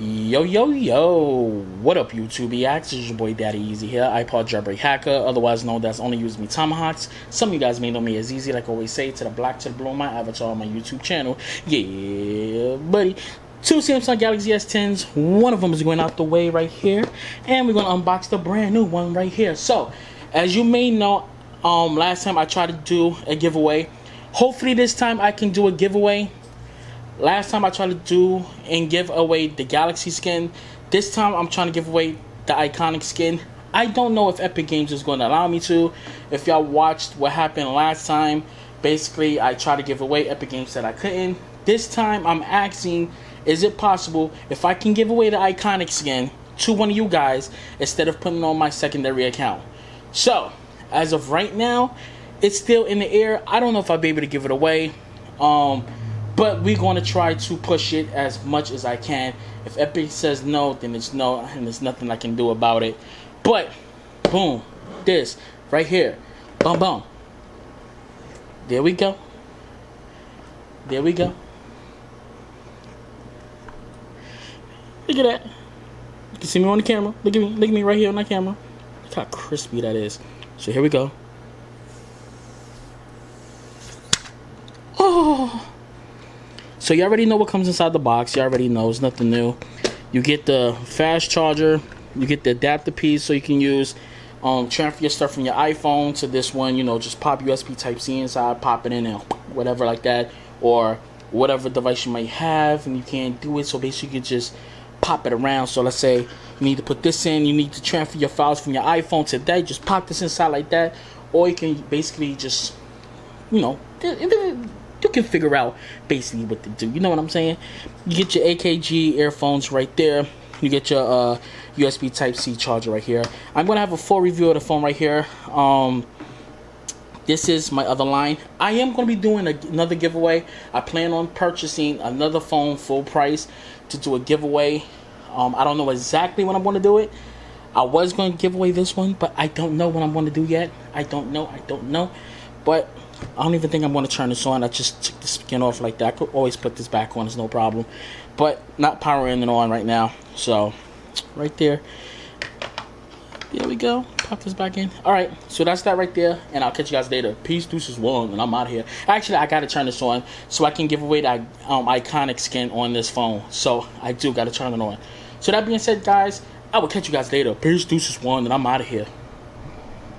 Yo, yo, yo, what up, YouTube reacts? It's your boy Daddy Easy here, ipod jailbreak hacker, otherwise known as Only Use Me Tomahawks. Some of you guys may know me as Easy, like I always say, to the black to the blue on my avatar on my YouTube channel. Yeah, buddy. Two Samsung Galaxy S10s, one of them is going out the way right here, and we're going to unbox the brand new one right here. So, as you may know, last time I tried to do a giveaway. Hopefully this time I can do a giveaway. Last time I tried to do and give away the Galaxy skin. This time I'm trying to give away the iconic skin. I don't know if Epic Games is going to allow me to. If y'all watched what happened last time, basically I tried to give away. Epic Games said I couldn't. This time I'm asking, is it possible if I can give away the iconic skin to one of you guys instead of putting it on my secondary account? So, as of right now, it's still in the air. I don't know if I'll be able to give it away. But we're going to try to push it as much as I can. If Epic says no, then it's no, and there's nothing I can do about it. But, boom, this right here. Boom, boom. There we go. There we go. Look at that. You can see me on the camera. Look at me right here on the camera. Look how crispy that is. So here we go. Oh. So you already know what comes inside the box. You already know. It's nothing new. You get the fast charger. You get the adapter piece so you can use, transfer your stuff from your iPhone to this one. You know, just pop USB Type-C inside, pop it in and whatever like that. Or whatever device you might have and you can't do it. So basically you can just pop it around. So let's say you need to put this in. You need to transfer your files from your iPhone to that. Just pop this inside like that. Or you can basically just, you know, you can figure out basically what to do. You know what I'm saying? You get your AKG earphones right there. You get your USB Type-C charger right here. I'm going to have a full review of the phone right here. This is my other line. I am going to be doing another giveaway. I plan on purchasing another phone full price to do a giveaway. I don't know exactly when I'm going to do it. I was going to give away this one, but I don't know what I'm going to do yet. I don't know. But I don't even think I'm going to turn this on. I just took the skin off like that. I could always put this back on. It's no problem. But not powering it on right now. So, right there. There we go. Pop this back in. Alright, so that's that right there. And I'll catch you guys later. Peace, deuces, one. And I'm out of here. Actually, I got to turn this on so I can give away that iconic skin on this phone. So, I do got to turn it on. So, that being said, guys, I will catch you guys later. Peace, deuces, one. And I'm out of here.